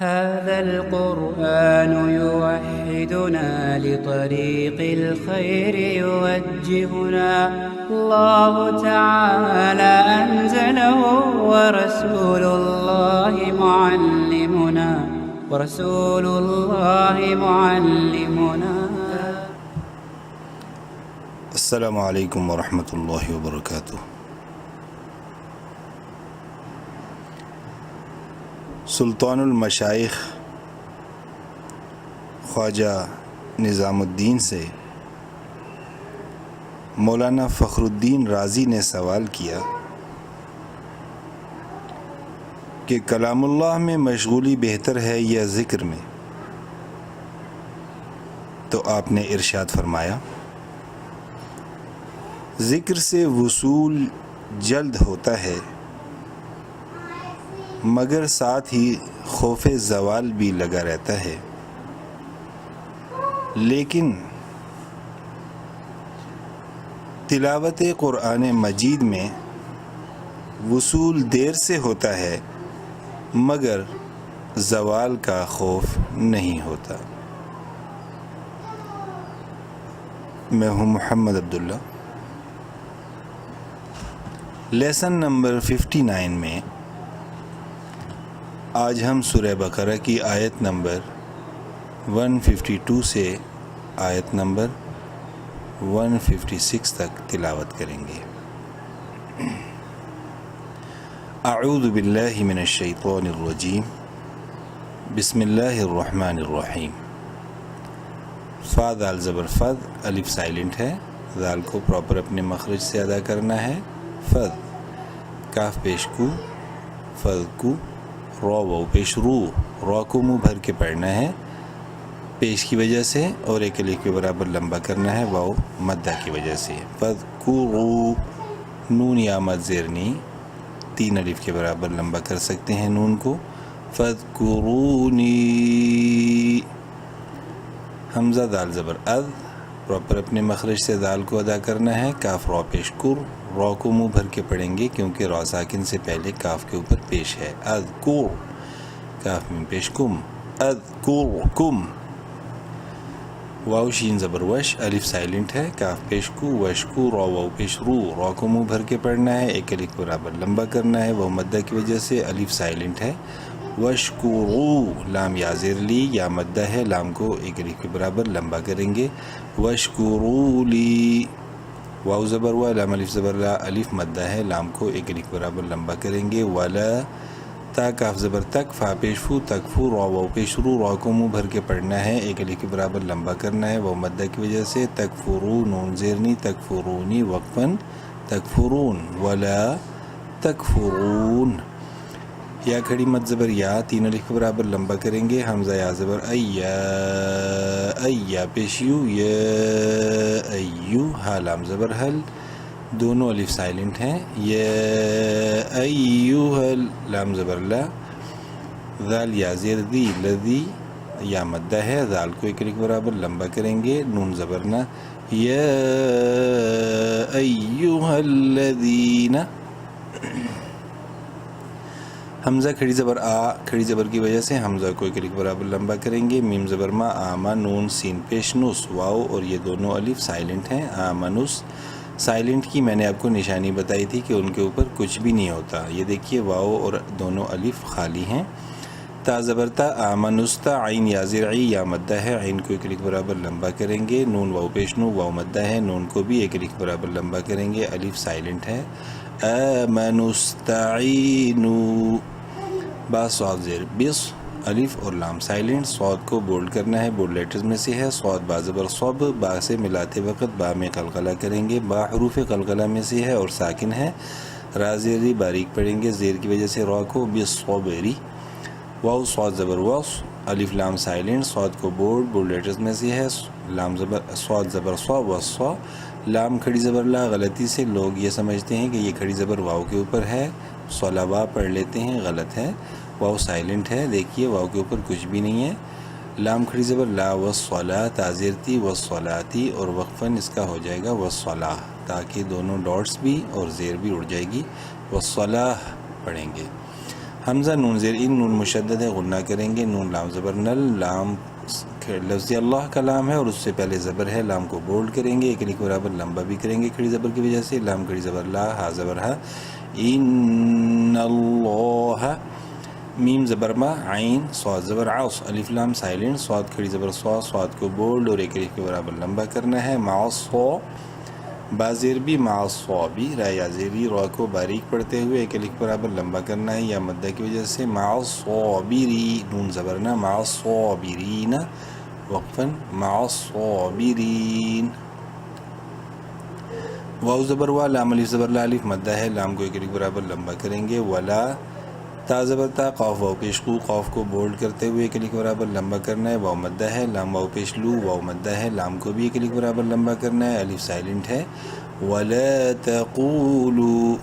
هذا القرآن يوحدنا لطريق الخير يوجهنا الله تعالى أنزله ورسول الله معلمنا. السلام علیکم ورحمۃ اللہ وبرکاتہ. سلطان المشائخ خواجہ نظام الدین سے مولانا فخر الدین رازی نے سوال کیا کہ کلام اللہ میں مشغولی بہتر ہے یا ذکر میں؟ تو آپ نے ارشاد فرمایا ذکر سے وصول جلد ہوتا ہے مگر ساتھ ہی خوف زوال بھی لگا رہتا ہے، لیکن تلاوت قرآن مجید میں وصول دیر سے ہوتا ہے مگر زوال کا خوف نہیں ہوتا. میں ہوں محمد عبداللہ. لیسن نمبر 59 میں آج ہم سورہ بقرہ کی آیت نمبر 152 سے آیت نمبر 156 تک تلاوت کریں گے. اعوذ باللہ من الشیطان الرجیم. بسم اللہ الرحمن الرحیم. فا دال زبر فد، الف سائلنٹ ہے، دال کو پراپر اپنے مخرج سے ادا کرنا ہے. فد، کاف پیش کو، فد کو، رو و پیش رو، رو کو منہ بھر کے پڑھنا ہے پیش کی وجہ سے، اور ایک الف کے برابر لمبا کرنا ہے واو مدہ کی وجہ سے. فد کو رو، نون یا مد زیرنی 3 الف کے برابر لمبا کر سکتے ہیں نون کو. فد قرونی، حمزہ دال زبر اد، پراپر اپنے مخرج سے دال کو ادا کرنا ہے. کاف رو پیش کر، رو کو منہ بھر کے پڑھیں گے کیونکہ رو ساکن سے پہلے کاف کے اوپر پیش ہے. اد کو، کاف میں پیش کم، اد کو کم. واو شین زبر وش، الف سائلنٹ ہے، کاف پیش کو، وش کو، رو واو پیش رو، رو کو منہ بھر کے پڑھنا ہے، ایک الف برابر لمبا کرنا ہے وہ مدہ کی وجہ سے، الف سائلنٹ ہے. وشکرو، لام یا زیر لی یا مدہ ہے، لام کو ایک الف کے برابر لمبا کریں گے. وشکرو لی، واو زبر وا، لام الف زبر لا، الف مدہ ہے، لام کو ایک الف برابر لمبا کریں گے. ولا، تا کاف زبر تک، فا پیش فو، تک فو، رو واو پیش رو، رو کو منہ بھر کے پڑھنا ہے، ایک الف کے برابر لمبا کرنا ہے وہ مدہ کی وجہ سے. تکفرو، نون زیرنی، تکفرونی وقفاً، تکفرون. ولا تکفرون، یا کھڑی مد زبر یا 3 الف کے برابر لمبا کریں گے. حمزہ یا زبر ایا، ایا پیش یو، یا ایو، ہا لام زبر حل، دونوں الف سائلنٹ ہیں. یا ایوہل، لام زبر لا، ذال یا زیر دی، لذی یا مدہ ہے، ذال کو ایک الف برابر لمبا کریں گے. نون زبر نا، یا ایوہ الذین. حمزہ کھڑی زبر آ، کھڑی زبر کی وجہ سے حمزہ کو ایک الف برابر لمبا کریں گے. میم زبر ما، آما، نون سین پیش نس، واو اور یہ دونوں الف سائلنٹ ہیں. آمنس، سائلنٹ کی میں نے آپ کو نشانی بتائی تھی کہ ان کے اوپر کچھ بھی نہیں ہوتا. یہ دیکھیے واو اور دونوں الف خالی ہیں. تا زبرتا، آمنستا، عین یا زیر عی یا مدہ ہے، عین کو ایک الف برابر لمبا کریں گے. نون واو پیش نو، واو مدہ ہے، نون کو بھی ایک الف برابر لمبا کریں گے، الف سائلنٹ ہے. آمنستعینو، با صاد زیر بس، الف اور لام سائلنٹ. صاد کو بولڈ کرنا ہے، بولڈ لیٹرز میں سے ہے. صاد با زبر صب، با سے ملاتے وقت با میں قلقلہ کریں گے، با حروف قلقلہ میں سے ہے اور ساکن ہے. را زیری باریک پڑھیں گے زیر کی وجہ سے، را کو بصبری. واو صاد زبر وص، الف لام سائلنٹ. صاد کو بولڈ لیٹرز میں سے ہے، لام زبر صاد زبر صا وصا. لام کھڑی زبر لا، غلطی سے لوگ یہ سمجھتے ہیں کہ یہ کھڑی زبر واو کے اوپر ہے، صلوا پڑھ لیتے ہیں، غلط ہے. واو سائلنٹ ہے، دیکھیے واو کے اوپر کچھ بھی نہیں ہے. لام کھڑی زبر لا، والصلاۃ، تازیرتی والصلاتی، اور وقفاً اس کا ہو جائے گا والصلاح، تاکہ دونوں ڈاٹس بھی اور زیر بھی اڑ جائے گی. والصلاح پڑھیں گے. حمزہ نون زیر ان نون مشدد ہے غنہ کریں گے. نون لام زبر نل لام لفظ اللہ کا لام ہے اور اس سے پہلے زبر ہے, لام کو بولڈ کریں گے, ایک لکھ برابر لمبا بھی کریں گے کھڑی زبر کی وجہ سے. لام کھڑی زبر لا, ہا زبر ہا, ان اللہ. میم زبر ما, عین صاد زبر عاص, الف لام سائلنٹ, صاد کھڑی زبر صا, صاد کو بولڈ اور ایک لکھ کے برابر لمبا کرنا ہے. مع صا با زیر بھی, مع صابی را یا زیری, را کو باریک پڑھتے ہوئے ایک لکھ برابر لمبا کرنا ہے یا مدہ کی وجہ سے. مع صابری نون زبرنا, مع صابرین وقفاً, مع صابرین. واو زبر وا, لام الف زبر لا, الف مدہ ہے, لام کو ایک لکھ برابر لمبا کریں گے. ولا تا زبر تا, قاف واو پیش قو, قاف کو بولڈ کرتے ہوئے ایک لکھ برابر لمبا کرنا ہے. واو مدہ ہے, لام واو پیش لو, واو مدہ ہے, لام کو بھی ایک لکھ برابر لمبا کرنا ہے. الف سائلنٹ ہے. ولا تقولوا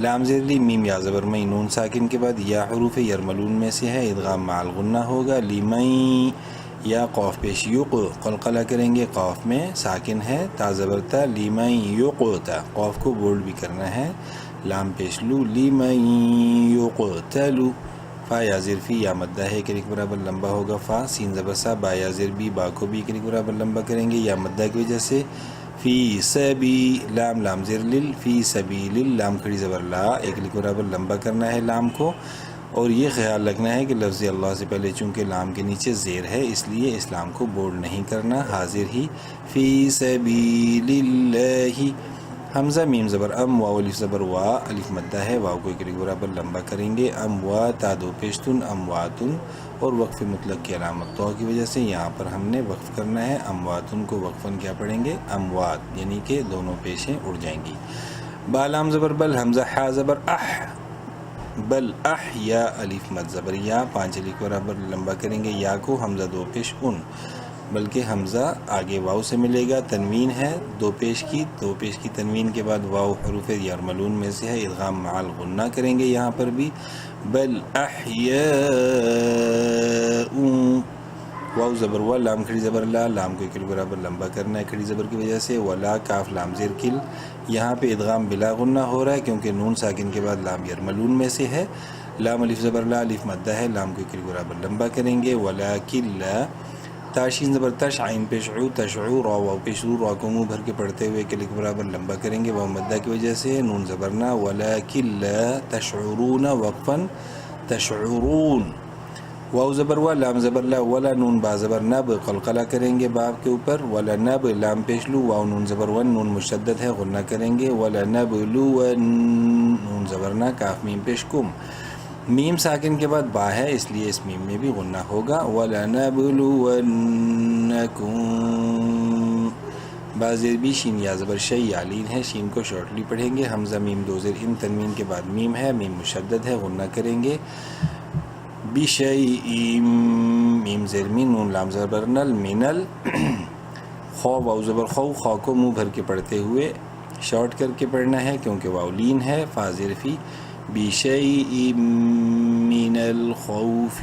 لام زیر لی, میم یا زبر میں, نون ساکن کے بعد یا حروف یرملون میں سے ہے, ادغام مع الغنہ ہوگا. لمن یا قاف پیش یق, قلقلہ کریں گے, قاف میں ساکن ہے, تا زبر تا, لمن یقتا, قاف کو بولڈ بھی کرنا ہے. لام پیش لو, لمن یقتلوا. فا یا زیر فی یا مدہ ہے, ایک لکھ برابر لمبا ہوگا. فا سین زبر سا, با یا زیر بی, با کو بھی ایک لکھ برابر لمبا کریں گے یا مدہ کی وجہ سے. فی سبی لام لام زیر لل, فی سبیل, لام کھڑی زبر لا, ایک لکھ برابر لمبا کرنا ہے لام کو. اور یہ خیال رکھنا ہے کہ لفظ اللہ سے پہلے چونکہ لام کے نیچے زیر ہے اس لیے اس لام کو بولڈ نہیں کرنا, حاضر ہی. فی سبیل اللہ. حمزہ میم زبر ام, واو الف زبر وا, الف مدہ ہے, واو کو ایک لکھ برابر لمبا کریں گے. اموات دو پیشتن, امواتن, اور وقف مطلق کی علامت تو کی وجہ سے یہاں پر ہم نے وقف کرنا ہے. امواتن کو وقفاً کیا پڑھیں گے, اموات, یعنی کہ دونوں پیشیں اڑ جائیں گی. با لام زبر بل, حمزہ حا زبر اح, بل اح یا, الف مد زبر یا, 5 الف برابر لمبا کریں گے یا کو. حمزہ دو پیش ان, بلکہ حمزہ آگے واو سے ملے گا, تنوین ہے دو پیش کی تنوین کے بعد واو حروف یرملون میں سے ہے, ادغام مع الغنہ کریں گے یہاں پر بھی. بل احیاء, واو زبر وا, لام کھڑی زبر لا, لام کو ایک برابر لمبا کرنا ہے کھڑی زبر کی وجہ سے. ولا کاف لام زیر کل, یہاں پہ ادغام بلا غنہ ہو رہا ہے کیونکہ نون ساکن کے بعد لام یرملون میں سے ہے. لام الف زبر لا, الف مدہ ہے, لام کو ایک برابر لمبا کریں گے. ولا کلا تاشین زبر تش, عین پیش عو, تشعو, را واو پیش رو, را کو منہ بھر کے پڑھتے ہوئے ایک برابر لمبا کریں گے واو مدہ کی وجہ سے. نون زبرنا, ولیکن لا تشعرون وقفاً, تشعرون. واو زبر وا, لام زبر لا, ولا نون با زبر نب, قلقلہ کریں گے باب کے اوپر. ولا نب, لام پیش لو, واو نون زبر ون, نون مشدد ہے, غنہ کریں گے. ولا نب لو, نون زبرنا, کاف میم پیش کم, میم ساکن کے بعد با ہے اس لیے اس میم میں بھی غنہ ہوگا. وَلَنَبْلُوَنَّكُمْ, با زیر بھی, شین یا زبر شی یا لین ہے, شین کو شارٹلی پڑھیں گے. حمزہ میم دو زیر ان, تنوین کے بعد میم ہے, میم مشدد ہے, غنہ کریں گے. بِشَيْءٍ, میم زیر مین, نون لام زبر نل, مینل. خو واو زبر خو, خو کو منہ بھر کے پڑھتے ہوئے شارٹ کر کے پڑھنا ہے کیونکہ واو لین ہے. فا زیر فی, بِشَيْءٍ مِّنَ الْخَوْفِ,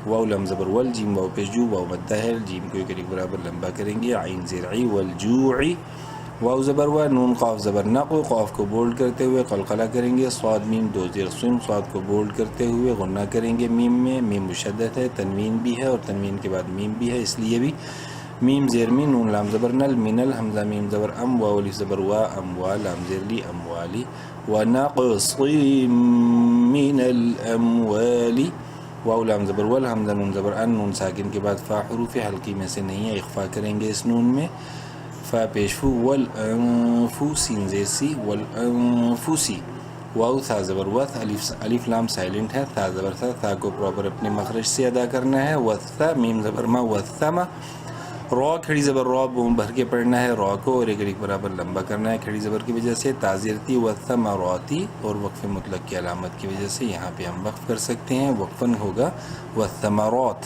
واو لام زبر ول, جیم واو پیش جو, واو مدہ ہے, جیم کو ایک برابر لمبا کریں گے. عین زیر عی, والجوع, واو زبر وا, نون قاف زبر نقو, قاف کو بولڈ کرتے ہوئے قلقلہ کریں گے. صاد میم دو زیر سن, صاد کو بولڈ کرتے ہوئے غنہ کریں گے میم میں, میم مشدد ہے, تنوین بھی ہے اور تنوین کے بعد میم بھی ہے اس لیے بھی. میم زیر مین, نون لام زبر نل, مینل. حمزہ میم زبر ام, واو الف زبر وا, اموا, لام زیر لی, اموالی. وَنَقْصٍ مِّنَ الْأَمْوَالِ, واو لام زبر ول, حمزہ نون زبر ان, نون ساکن کے بعد فا حروف حلقی میں سے نہیں ہے, اخفا کریں گے اس نون میں. فا پیش فو, والانفو, سین زیر سی, والانفسی. واو تھا زبر وث, الف لام سائلنٹ ہے, تھا زبر تھا, تھا کو پراپر اپنے مخرج سے ادا کرنا ہے. وثا, میم زبر ما, وثما. را کھڑی زبر را, بوم بھر کے پڑھنا ہے, را کو اور ایک برابر لمبا کرنا ہے کھڑی زبر کی وجہ سے. تازیرتی وثمراتی, اور وقف مطلق کی علامت کی وجہ سے یہاں پہ ہم وقف کر سکتے ہیں, وقفاً ہوگا وثمرات.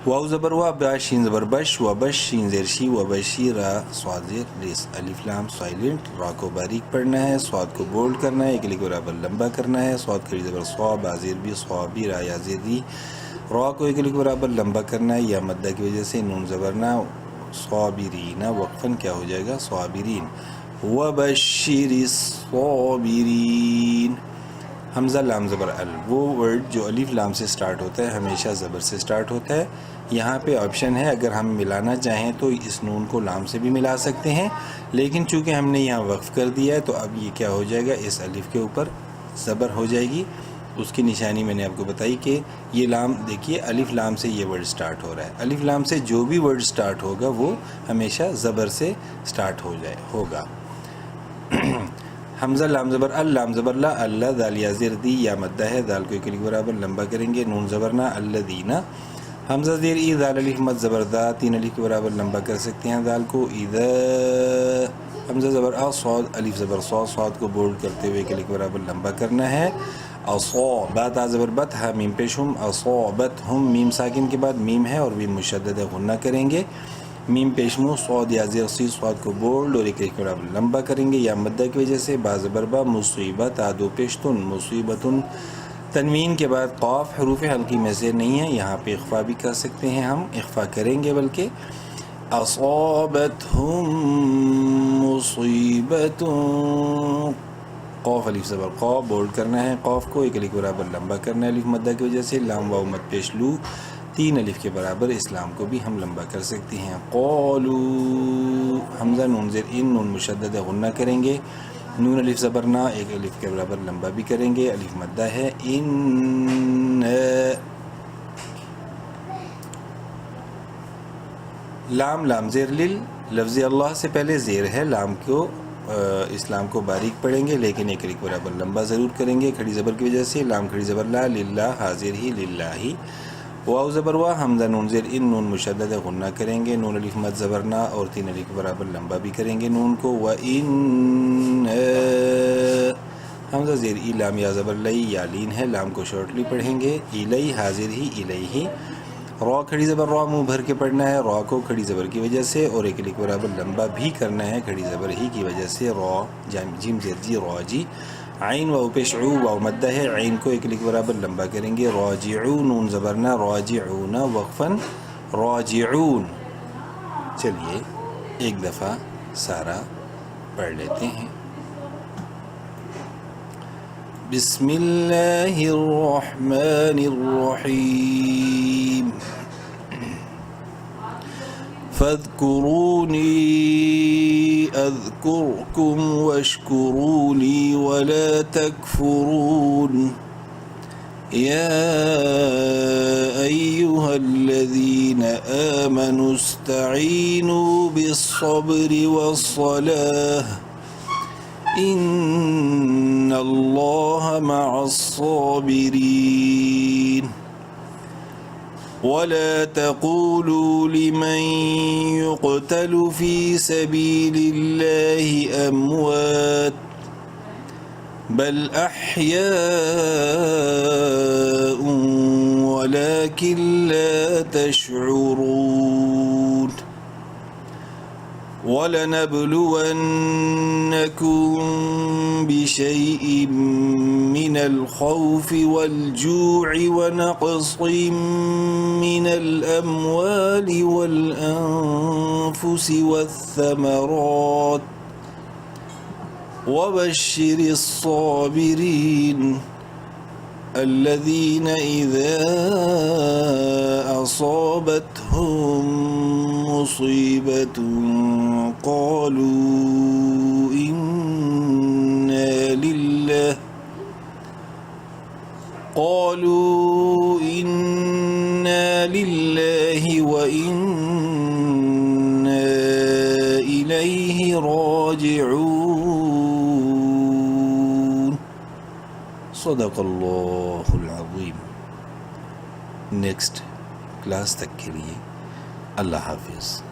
واو زبر وا, با شین زبر بش, و بش, شین زیر شی, و بشی را, صاد زیر ریس, الف لام سائلنٹ, را کو باریک پڑھنا ہے, صاد کو بولڈ کرنا ہے, ایک برابر لمبا کرنا ہے. صاد کھڑی زبر صا, با زیر بھی, صابی, را یا زیدی, را کو ایک برابر لمبا کرنا ہے یا مدہ کی وجہ سے. نون زبرنا, صابرین, وقفاً کیا ہو جائے گا, صابرین. وبشر الصابرین, حمزہ لام زبر ال، وہ ورڈ جو الف لام سے سٹارٹ ہوتا ہے ہمیشہ زبر سے سٹارٹ ہوتا ہے. یہاں پہ آپشن ہے اگر ہم ملانا چاہیں تو اس نون کو لام سے بھی ملا سکتے ہیں، لیکن چونکہ ہم نے یہاں وقف کر دیا ہے تو اب یہ کیا ہو جائے گا، اس الف کے اوپر زبر ہو جائے گی. اس کی نشانی میں نے آپ کو بتائی کہ یہ لام دیکھیے الف لام سے یہ ورڈ سٹارٹ ہو رہا ہے. الف لام سے جو بھی ورڈ سٹارٹ ہوگا وہ ہمیشہ زبر سے سٹارٹ ہوگا. حمزہ لام زبر ال، لام زبر لا، اللہ دال یا زیر دی یا مدہ ہے، دال کو ایک الف برابر لمبا کریں گے. نون زبرنا الذین، حمزہ زیر ای، دال الف مد زبر دا، 3 الف کے برابر لمبا کر سکتے ہیں دال کو. اذا، حمزہ زبر آ، صاد الف زبر صاد، صاد کو بولڈ کرتے ہوئے ایک الف کے برابر لمبا کرنا ہے. اصابت، آ زبر بت، ہا میم پیش ہم، اصابت ہم، میم ساکن کے بعد میم ہے اور میم مشدد ہے، غنہ کریں گے. میم پیشمو صاد یا زیر سی، صاد کو بولڈ اور ایک کے برابر لمبا کریں گے یا مدہ کی وجہ سے. با زبر با، مصیبت، آدو پیشتن، مصیبتن، تنوین کے بعد قاف حروف حلقی میں سے نہیں ہے، یہاں پہ اخفا بھی کر سکتے ہیں، ہم اخفا کریں گے بلکہ. اصابتہم مصیبت، قاف الف زبر قا، بولڈ کرنا ہے قاف کو، ایک الف برابر لمبا کرنا ہے الف مدہ کی وجہ سے. لام واو مد پیش لو، 3 الف کے برابر اسلام کو بھی ہم لمبا کر سکتے ہیں. قالو، حمزہ نون زیر ان، نون مشدد غنہ کریں گے. نون الف زبر نا، ایک الف کے برابر لمبا بھی کریں گے، الف مدہ ہے. ان، لام لام زیر لل، لفظ اللہ سے پہلے زیر ہے، لام کو اسلام کو باریک پڑھیں گے لیکن ایک الف برابر لمبا ضرور کریں گے کھڑی زبر کی وجہ سے. لام کھڑی زبر لا، للہ حاضر ہی، للہ ہی. واو زبر وا، حمزہ نون زیر ان، نون مشدد غنہ کریں گے. نون الف مد زبر نا اور 3 الف کے برابر لمبا بھی کریں گے نون کو. وَإِنَّ، حمزہ زیر ای، لام یا زبر لئی، یا لین ہے، لام کو شارٹلی پڑھیں گے. الی حاضر ہی، الیہ. را کھڑی زبر را، منہ بھر کے پڑھنا ہے را کو کھڑی زبر کی وجہ سے اور ایک الف برابر لمبا بھی کرنا ہے کھڑی زبر ہی کی وجہ سے. را، جیم زیر جی، را جی. عین واو پیش عو، واو مدہ ہے، عین کو ایک الف برابر لمبا کریں گے. راجعون، نون زبرنا راجعون، وقفاً راجعون. چلیے ایک دفعہ سارا پڑھ لیتے ہیں. بسم اللہ الرحمن الرحیم. فاذکرونی اذکرکم واشکروا لی ولا تکفرون. یا ایہا الذین آمنوا استعینوا بالصبر والصلاة ان اللہ مع الصابرین. ولا تقولوا لمن يقتل في سبيل الله أموات بل أحياء ولكن لا تشعرون. وَلَنَبْلُوَنَّكُمْ بِشَيْءٍ مِّنَ الْخَوْفِ وَالْجُوعِ وَنَقْصٍ مِّنَ الْأَمْوَالِ وَالْأَنفُسِ وَالثَّمَرَاتِ وَبَشِّرِ الصَّابِرِينَ الذين إذا أصابتهم مصيبة قالوا إنا لله وإنا إليه راجعون. صدق اللہ العظیم. نیکسٹ کلاس تک کے لیے اللہ حافظ.